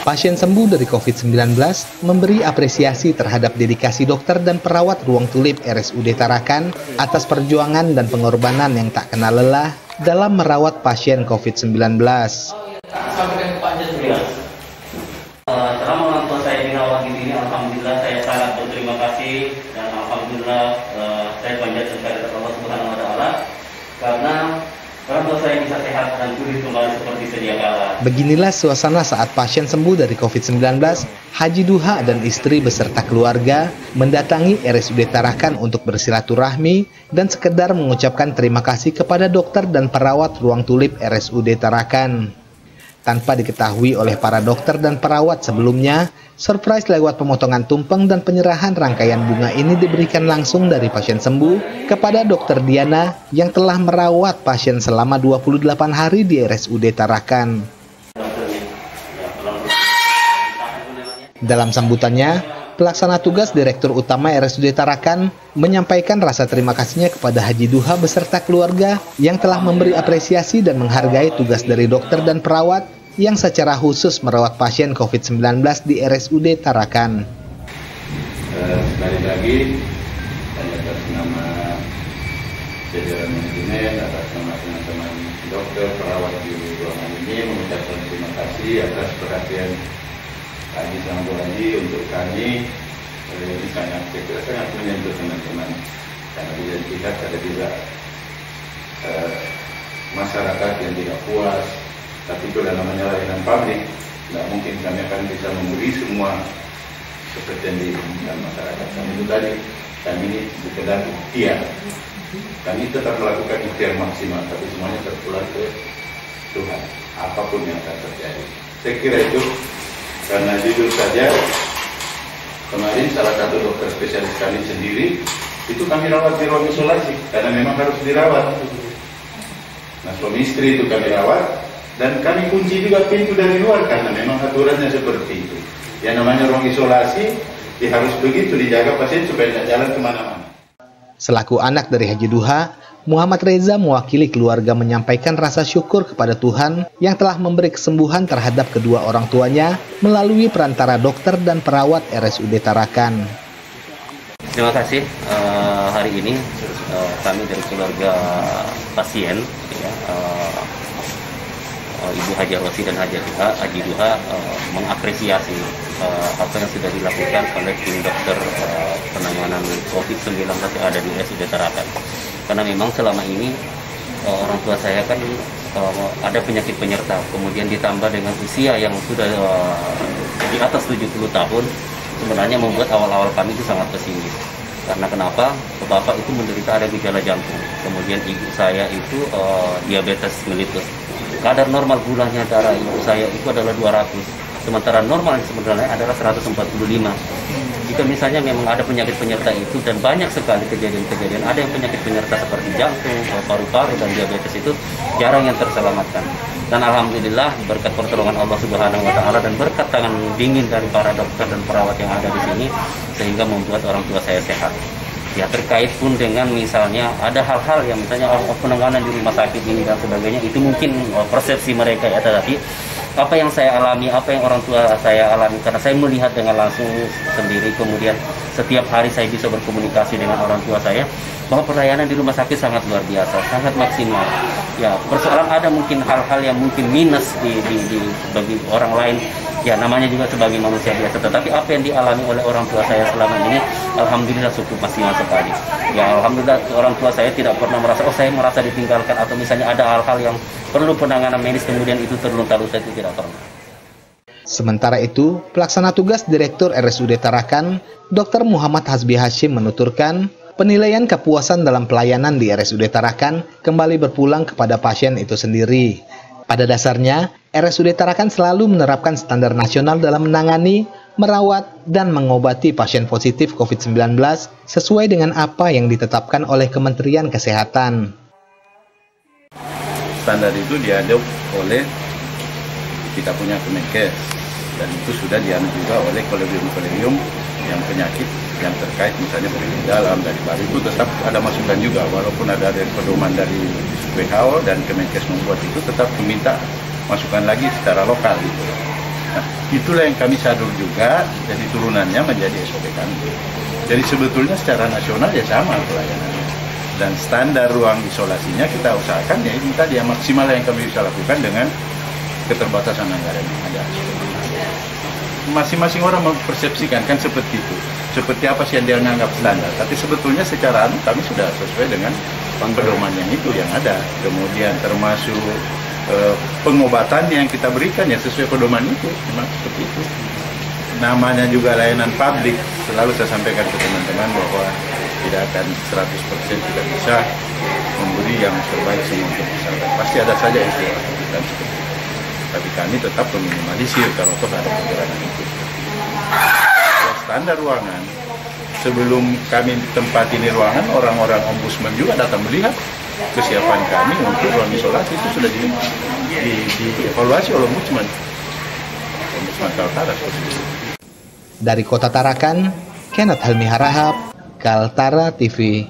Pasien sembuh dari COVID-19 memberi apresiasi terhadap dedikasi dokter dan perawat Ruang Tulip RSUD Tarakan atas perjuangan dan pengorbanan yang tak kenal lelah dalam merawat pasien COVID-19. Selama orang tua saya dirawat di sini, alhamdulillah saya sangat berterima kasih dan alhamdulillah saya panjatkan kepada Allah Subhanahu wa taala karena orang tua saya bisa sehat dan pulih kembali seperti sedia kala. Beginilah suasana saat pasien sembuh dari COVID-19, Haji Duha dan istri beserta keluarga mendatangi RSUD Tarakan untuk bersilaturahmi dan sekedar mengucapkan terima kasih kepada dokter dan perawat Ruang Tulip RSUD Tarakan. Tanpa diketahui oleh para dokter dan perawat sebelumnya, surprise lewat pemotongan tumpeng dan penyerahan rangkaian bunga ini diberikan langsung dari pasien sembuh kepada Dr. Diana yang telah merawat pasien selama 28 hari di RSUD Tarakan. Dalam sambutannya, pelaksana tugas Direktur Utama RSUD Tarakan menyampaikan rasa terima kasihnya kepada Haji Duha beserta keluarga yang telah memberi apresiasi dan menghargai tugas dari dokter dan perawat yang secara khusus merawat pasien COVID-19 di RSUD Tarakan. Sekali lagi, atas nama jajaran manajemen, atas nama teman-teman dokter, perawat di ruangan ini mengucapkan terima kasih atas perhatian Haji Sambo Haji untuk kami. Ini sangat menyentuh teman-teman karena bila dilihat ada juga masyarakat yang tidak puas, tapi itu namanya layanan publik, tidak mungkin kami akan bisa memberi semua seperti yang diinginkan masyarakat. Kami itu tadi, kami ini sekedar ikhtiar, kami tetap melakukan ikhtiar maksimal, tapi semuanya terpulang ke Tuhan, apapun yang akan terjadi. Saya kira itu, karena jujur saja, kemarin salah satu dokter spesialis kami sendiri, itu kami rawat di ruang isolasi, karena memang harus dirawat. Nah, suami istri itu kami rawat, dan kami kunci juga pintu dari luar, karena memang aturannya seperti itu. Yang namanya ruang isolasi, harus begitu dijaga pasien supaya tidak jalan kemana-mana. Selaku anak dari Haji Duha, Muhammad Reza mewakili keluarga menyampaikan rasa syukur kepada Tuhan yang telah memberi kesembuhan terhadap kedua orang tuanya melalui perantara dokter dan perawat RSUD Tarakan. Terima kasih. Hari ini kami dari keluarga pasien, ya, Ibu Haja Rosi dan Haji Duha mengapresiasi apa yang sudah dilakukan oleh tim dokter penanganan COVID-19 yang ada di RSUD Tarakan. Karena memang selama ini orang tua saya kan ada penyakit penyerta, kemudian ditambah dengan usia yang sudah di atas 70 tahun, sebenarnya membuat awal-awal kami itu sangat pesimis. Karena kenapa? Bapak itu menderita ada gejala jantung, kemudian ibu saya itu diabetes mellitus. Kadar normal gulanya darah ibu saya itu adalah 200, sementara normal sebenarnya adalah 145. Jika misalnya memang ada penyakit penyerta itu, dan banyak sekali kejadian-kejadian, ada yang penyakit penyerta seperti jantung, paru-paru, dan diabetes itu jarang yang terselamatkan. Dan alhamdulillah berkat pertolongan Allah Subhanahu wa taala dan berkat tangan dingin dari para dokter dan perawat yang ada di sini, sehingga membuat orang tua saya sehat. Ya, terkait pun dengan misalnya ada hal-hal yang misalnya penanganan di rumah sakit ini dan sebagainya, itu mungkin persepsi mereka ya, tetapi apa yang saya alami, apa yang orang tua saya alami, karena saya melihat dengan langsung sendiri, kemudian setiap hari saya bisa berkomunikasi dengan orang tua saya, bahwa pelayanan di rumah sakit sangat luar biasa, sangat maksimal. Ya, persoalan ada mungkin hal-hal yang mungkin minus bagi orang lain, ya namanya juga sebagai manusia biasa, tetapi apa yang dialami oleh orang tua saya selama ini, alhamdulillah cukup maksimal sekali. Ya, alhamdulillah orang tua saya tidak pernah merasa, saya merasa ditinggalkan, atau misalnya ada hal-hal yang perlu penanganan medis kemudian itu terlunta-lunta, itu tidak pernah. Sementara itu, pelaksana tugas Direktur RSUD Tarakan, Dr. Muhammad Hasbi Hashim menuturkan, penilaian kepuasan dalam pelayanan di RSUD Tarakan kembali berpulang kepada pasien itu sendiri. Pada dasarnya, RSUD Tarakan selalu menerapkan standar nasional dalam menangani, merawat, dan mengobati pasien positif COVID-19 sesuai dengan apa yang ditetapkan oleh Kementerian Kesehatan. Standar itu diadop oleh kita punya Kemenkes, dan itu sudah dianut juga oleh kolegium-kolegium yang penyakit yang terkait misalnya penyakit dalam dari baru itu tetap ada masukan juga, walaupun ada pedoman dari WHO dan Kemenkes membuat itu, tetap meminta masukkan lagi secara lokal gitu. Nah, itulah yang kami sadur juga, jadi turunannya menjadi SOP kami. Jadi sebetulnya secara nasional ya sama pelayanannya. Dan standar ruang isolasinya kita usahakan ya ini tadi yang maksimal yang kami bisa lakukan dengan keterbatasan anggaran yang ada. Masing-masing orang mempersepsikan kan seperti itu. Seperti apa sih yang dia menganggap standar. Tapi sebetulnya secara kami sudah sesuai dengan pedoman yang itu yang ada. Kemudian termasuk pengobatan yang kita berikan ya sesuai pedoman itu. Memang seperti itu. Namanya juga layanan publik. Selalu saya sampaikan ke teman-teman bahwa tidak akan 100% tidak bisa memberi yang terbaik semua untuk masyarakat. Pasti ada saja yang kita lakukan seperti itu. Tapi kami tetap meminimalisir kalau toh ada kekurangan itu. Kalau standar ruangan, sebelum kami tempat ini ruangan, orang-orang ombudsman juga datang melihat kesiapan kami untuk ruang isolasi itu sudah dievaluasi oleh ombudsman Kaltara. Dari Kota Tarakan, Kenneth Helmi Harahap, Kaltara TV.